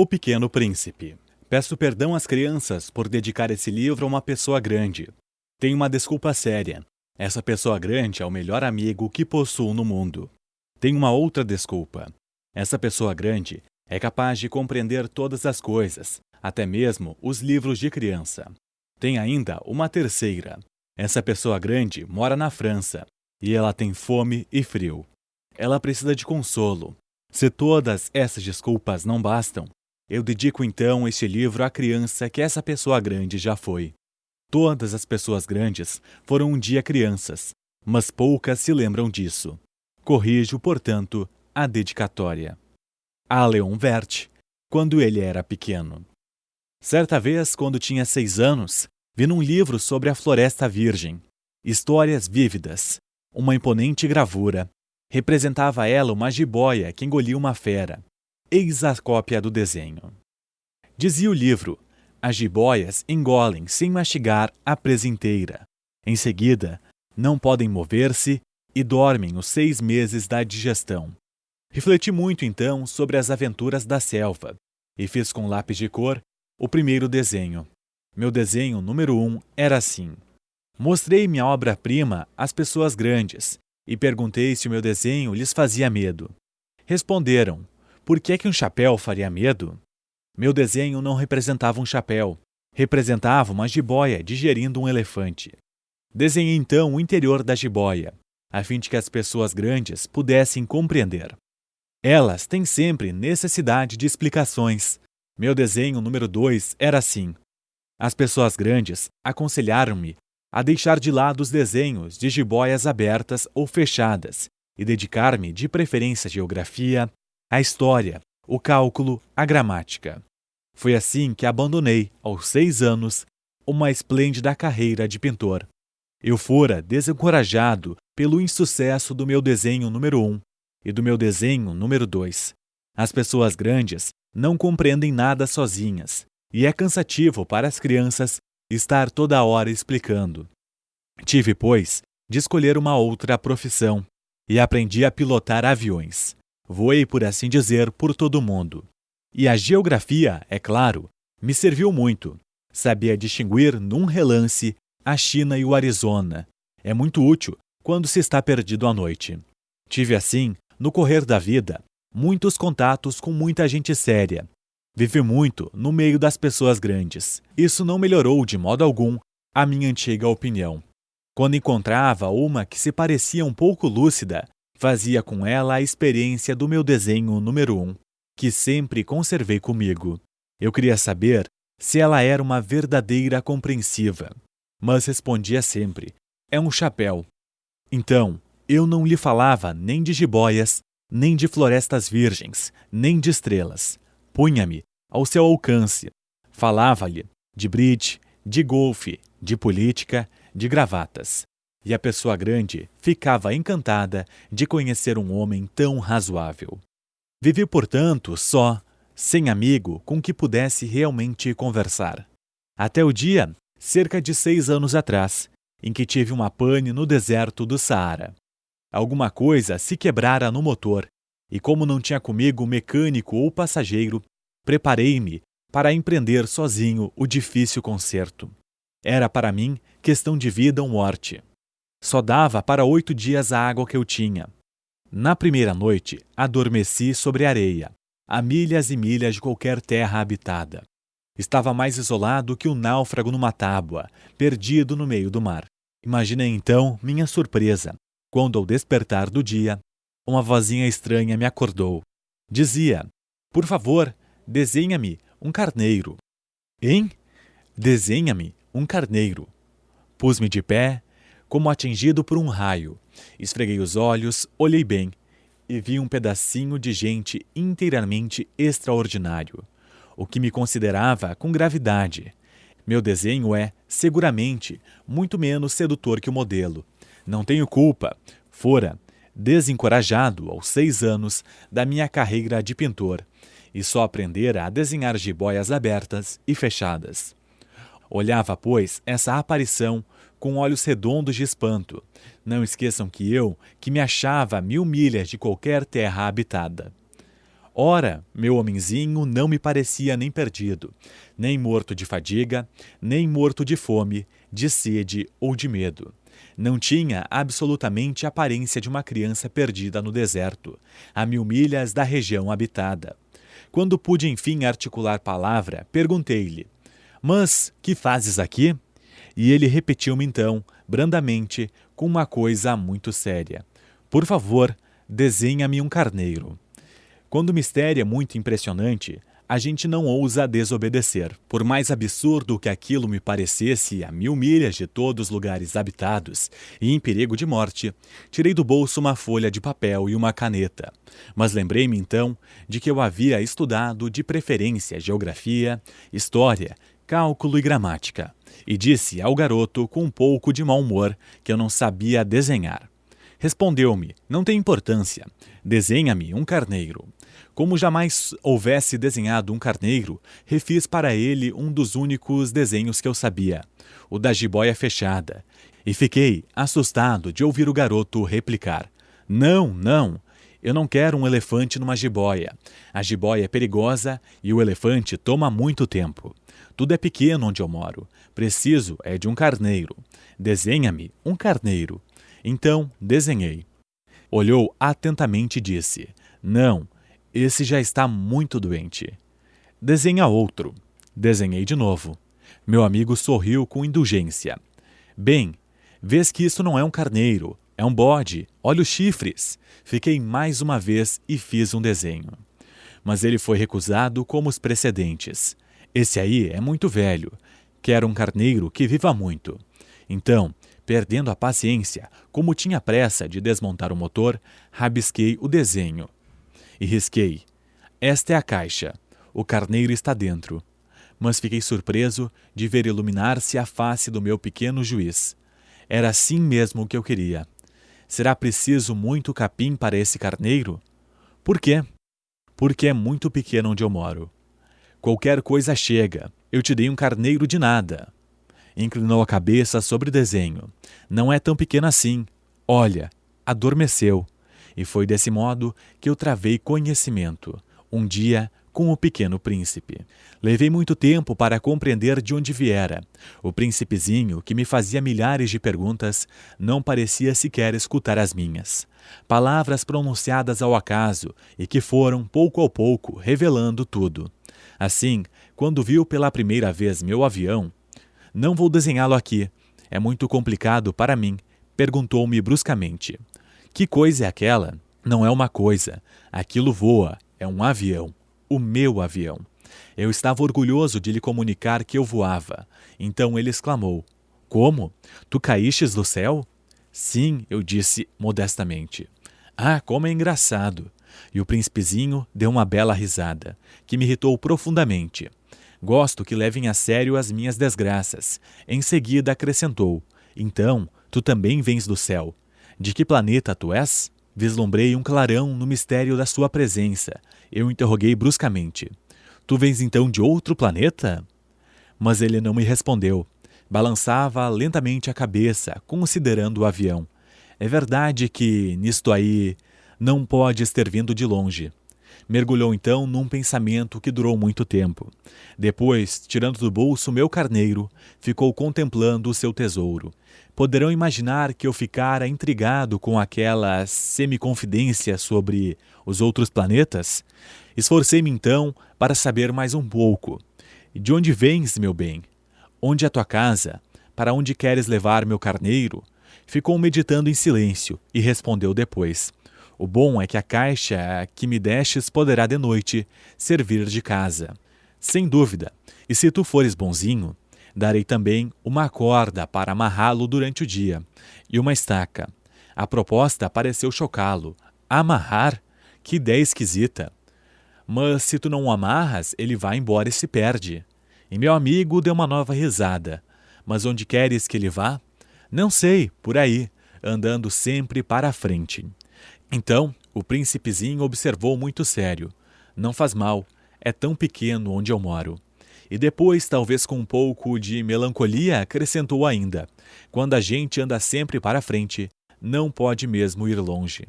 O Pequeno Príncipe. Peço perdão às crianças por dedicar esse livro a uma pessoa grande. Tenho uma desculpa séria. Essa pessoa grande é o melhor amigo que possuo no mundo. Tenho uma outra desculpa. Essa pessoa grande é capaz de compreender todas as coisas, até mesmo os livros de criança. Tem ainda uma terceira. Essa pessoa grande mora na França e ela tem fome e frio. Ela precisa de consolo. Se todas essas desculpas não bastam, eu dedico então este livro à criança que essa pessoa grande já foi. Todas as pessoas grandes foram um dia crianças, mas poucas se lembram disso. Corrijo, portanto, a dedicatória. A Leon Vert, quando ele era pequeno. Certa vez, quando tinha 6 anos, vi num livro sobre a Floresta Virgem. Histórias vívidas. Uma imponente gravura. Representava ela uma jiboia que engolia uma fera. Eis a cópia do desenho. Dizia o livro: as jiboias engolem sem mastigar a presa inteira. Em seguida, não podem mover-se e dormem os 6 meses da digestão. Refleti muito então sobre as aventuras da selva e fiz com lápis de cor o primeiro desenho. Meu desenho número 1 era assim. Mostrei minha obra-prima às pessoas grandes e perguntei se o meu desenho lhes fazia medo. Responderam: por que um chapéu faria medo? Meu desenho não representava um chapéu, representava uma jiboia digerindo um elefante. Desenhei então o interior da jiboia, a fim de que as pessoas grandes pudessem compreender. Elas têm sempre necessidade de explicações. Meu desenho número 2 era assim. As pessoas grandes aconselharam-me a deixar de lado os desenhos de jiboias abertas ou fechadas e dedicar-me de preferência à geografia, à história, o cálculo, a gramática. Foi assim que abandonei, aos 6 anos, uma esplêndida carreira de pintor. Eu fora desencorajado pelo insucesso do meu desenho número 1 e do meu desenho número 2. As pessoas grandes não compreendem nada sozinhas, e é cansativo para as crianças estar toda hora explicando. Tive, pois, de escolher uma outra profissão, e aprendi a pilotar aviões. Voei, por assim dizer, por todo o mundo. E a geografia, é claro, me serviu muito. Sabia distinguir, num relance, a China e o Arizona. É muito útil quando se está perdido à noite. Tive, assim, no correr da vida, muitos contatos com muita gente séria. Vivi muito no meio das pessoas grandes. Isso não melhorou de modo algum a minha antiga opinião. Quando encontrava uma que se parecia um pouco lúcida, fazia com ela a experiência do meu desenho número 1, que sempre conservei comigo. Eu queria saber se ela era uma verdadeira compreensiva, mas respondia sempre: é um chapéu. Então, eu não lhe falava nem de jiboias, nem de florestas virgens, nem de estrelas. Punha-me ao seu alcance. Falava-lhe de bridge, de golfe, de política, de gravatas. E a pessoa grande ficava encantada de conhecer um homem tão razoável. Vivi, portanto, só, sem amigo com que pudesse realmente conversar. Até o dia, cerca de 6 anos atrás, em que tive uma pane no deserto do Saara. Alguma coisa se quebrara no motor, e como não tinha comigo mecânico ou passageiro, preparei-me para empreender sozinho o difícil conserto. Era para mim questão de vida ou morte. Só dava para 8 dias a água que eu tinha. Na primeira noite, adormeci sobre areia, a milhas e milhas de qualquer terra habitada. Estava mais isolado que um náufrago numa tábua, perdido no meio do mar. Imaginei então minha surpresa, quando ao despertar do dia, uma vozinha estranha me acordou. Dizia: por favor, desenha-me um carneiro. Hein? Desenha-me um carneiro. Pus-me de pé, como atingido por um raio. Esfreguei os olhos, olhei bem, e vi um pedacinho de gente inteiramente extraordinário, o que me considerava com gravidade. Meu desenho é, seguramente, muito menos sedutor que o modelo. Não tenho culpa. Fora desencorajado aos 6 anos da minha carreira de pintor, e só aprendera a desenhar jiboias abertas e fechadas. Olhava, pois, essa aparição com olhos redondos de espanto. Não esqueçam que me achava a 1000 milhas de qualquer terra habitada. Ora, meu homenzinho não me parecia nem perdido, nem morto de fadiga, nem morto de fome, de sede ou de medo. Não tinha absolutamente a aparência de uma criança perdida no deserto, a 1000 milhas da região habitada. Quando pude enfim articular palavra, perguntei-lhe: "Mas que fazes aqui?" E ele repetiu-me então, brandamente, com uma coisa muito séria: "Por favor, desenha-me um carneiro." Quando o mistério é muito impressionante, a gente não ousa desobedecer. Por mais absurdo que aquilo me parecesse, a 1000 milhas de todos os lugares habitados e em perigo de morte, tirei do bolso uma folha de papel e uma caneta. Mas lembrei-me então de que eu havia estudado de preferência geografia, história, cálculo e gramática, e disse ao garoto com um pouco de mau humor que eu não sabia desenhar. Respondeu-me: "Não tem importância. Desenha-me um carneiro." Como jamais houvesse desenhado um carneiro, refiz para ele um dos únicos desenhos que eu sabia, o da jiboia fechada, e fiquei assustado de ouvir o garoto replicar: "Não, não, eu não quero um elefante numa jiboia. A jiboia é perigosa e o elefante toma muito tempo. Tudo é pequeno onde eu moro. Preciso é de um carneiro. Desenha-me um carneiro." Então desenhei. Olhou atentamente e disse: "Não, esse já está muito doente." "Desenha outro." Desenhei de novo. Meu amigo sorriu com indulgência. "Bem, vês que isso não é um carneiro, é um bode. Olha os chifres." Fiquei mais uma vez e fiz um desenho. Mas ele foi recusado como os precedentes. "Esse aí é muito velho. Quero um carneiro que viva muito." Então, perdendo a paciência, como tinha pressa de desmontar o motor, rabisquei o desenho. E risquei: "Esta é a caixa. O carneiro está dentro." Mas fiquei surpreso de ver iluminar-se a face do meu pequeno juiz. Era assim mesmo que eu queria. "Será preciso muito capim para esse carneiro?" "Por quê?" "Porque é muito pequeno onde eu moro." "Qualquer coisa chega. Eu te dei um carneiro de nada." Inclinou a cabeça sobre o desenho. "Não é tão pequeno assim. Olha, adormeceu." E foi desse modo que eu travei conhecimento, um dia com o Pequeno Príncipe. Levei muito tempo para compreender de onde viera. O príncipezinho, que me fazia milhares de perguntas, não parecia sequer escutar as minhas. Palavras pronunciadas ao acaso e que foram, pouco a pouco, revelando tudo. Assim, quando viu pela primeira vez meu avião: "Não vou desenhá-lo aqui. É muito complicado para mim." Perguntou-me bruscamente: "Que coisa é aquela?" "Não é uma coisa. Aquilo voa. É um avião. O meu avião." Eu estava orgulhoso de lhe comunicar que eu voava. Então ele exclamou: "Como? Tu caístes do céu?" "Sim," eu disse modestamente. "Ah, como é engraçado." E o príncipezinho deu uma bela risada, que me irritou profundamente. "Gosto que levem a sério as minhas desgraças." Em seguida acrescentou: "Então, tu também vens do céu. De que planeta tu és?" Vislumbrei um clarão no mistério da sua presença. Eu interroguei bruscamente: "Tu vens então de outro planeta?" Mas ele não me respondeu. Balançava lentamente a cabeça, considerando o avião. "É verdade que, nisto aí, não podes ter vindo de longe." Mergulhou então num pensamento que durou muito tempo. Depois, tirando do bolso meu carneiro, ficou contemplando o seu tesouro. Poderão imaginar que eu ficara intrigado com aquela semi-confidência sobre os outros planetas? Esforcei-me então para saber mais um pouco. "De onde vens, meu bem? Onde é tua casa? Para onde queres levar meu carneiro?" Ficou meditando em silêncio e respondeu depois: "O bom é que a caixa que me destes poderá de noite servir de casa." "Sem dúvida. E se tu fores bonzinho, darei também uma corda para amarrá-lo durante o dia, e uma estaca." A proposta pareceu chocá-lo. "Amarrar? Que ideia esquisita." "Mas se tu não o amarras, ele vai embora e se perde." E meu amigo deu uma nova risada. "Mas onde queres que ele vá?" "Não sei, por aí, andando sempre para a frente." Então o príncipezinho observou muito sério: "Não faz mal, é tão pequeno onde eu moro." E depois, talvez com um pouco de melancolia, acrescentou ainda: "Quando a gente anda sempre para a frente, não pode mesmo ir longe."